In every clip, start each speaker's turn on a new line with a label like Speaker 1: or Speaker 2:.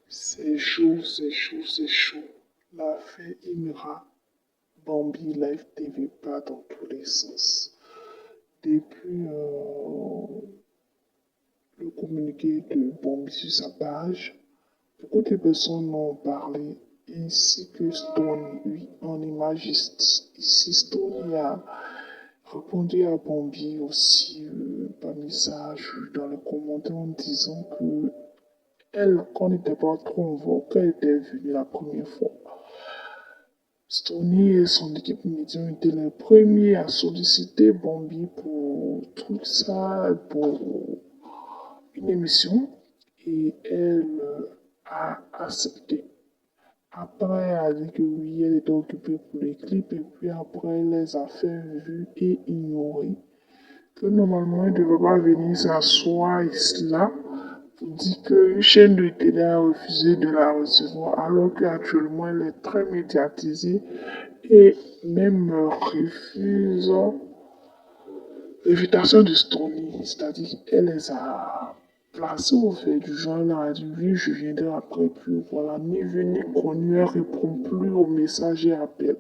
Speaker 1: C'est chaud, c'est chaud, c'est chaud. L'affaire Imra, Bambi Live TV part dans tous les sens. Depuis le communiqué de Bambi sur sa page, beaucoup de personnes en ont parlé, ainsi que Stone, oui, en image ici. Stone a répondu à Bambi aussi par message dans les commentaires en disant que elle, qu'on n'était pas trop en vogue, qu'elle était venue la première fois. Stony et son équipe média ont été les premiers à solliciter Bambi pour tout ça, pour une émission, et elle a accepté. Après, elle a dit que oui, elle était occupée pour les clips, et puis après, elle les a fait vues et ignorées. Que normalement, elle ne devait pas venir s'asseoir là pour dire qu'une chaîne de télé a refusé de la recevoir, alors qu'actuellement, elle est très médiatisée et même refuse l'invitation de Stony, c'est-à-dire qu'elle les a placés au fait du genre, elle a dit oui, je viendrai après, puis voilà, ni vu ni connu, elle ne répond plus aux messages et appels.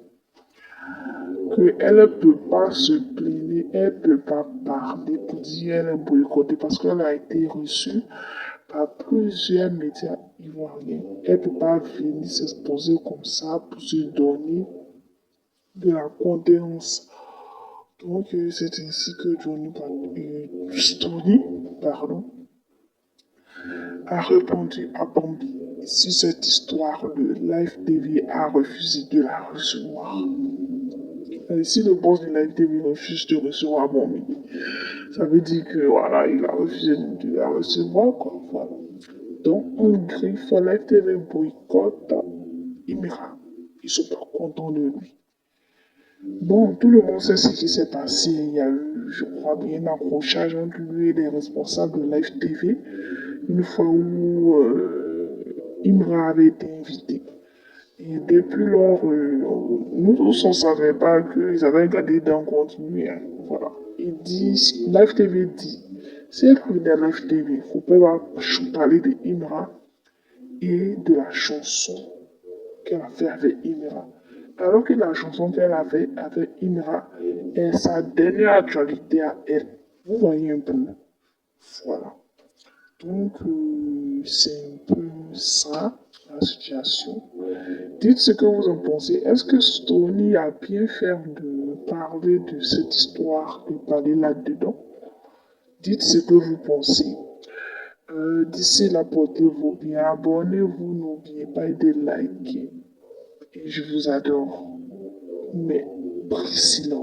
Speaker 1: Qu'elle ne peut pas se plaindre, elle ne peut pas parler pour dire elle est boycottée parce qu'elle a été reçue par plusieurs médias ivoiriens. Elle ne peut pas venir s'exposer comme ça pour se donner de la contenance. Donc, c'est ainsi que Stony, pardon, a répondu à Bambi. Si cette histoire, de Live TV a refusé de la recevoir. Et si le boss de Live TV refuse de recevoir Bambi, ça veut dire que voilà, il a refusé de la recevoir, quoi. Voilà. Donc, on griffe Live TV boycott Imira. Ils sont pas contents de lui. Bon, tout le monde sait ce qui s'est passé. Il y a eu, je crois bien, un accrochage entre lui et les responsables de Live TV. Une fois où Imra avait été invité. Et depuis lors, nous tous, on ne savait pas qu'ils avaient gardé d'un contenu. Hein. Voilà. Il dit, Live TV dit, si elle venait à Live TV, il ne faut pas parler de Imra et de la chanson qu'elle a fait avec Imra. Alors que la chanson qu'elle avait avec Imra est sa dernière actualité à elle. Vous voyez un peu. Voilà. Donc, c'est un peu ça, la situation. Dites ce que vous en pensez. Est-ce que Stony a bien fait de parler de cette histoire, de parler là-dedans? Dites ce que vous pensez. D'ici là, portez-vous bien. Abonnez-vous. N'oubliez pas de liker. Et je vous adore. Mais, Priscilla.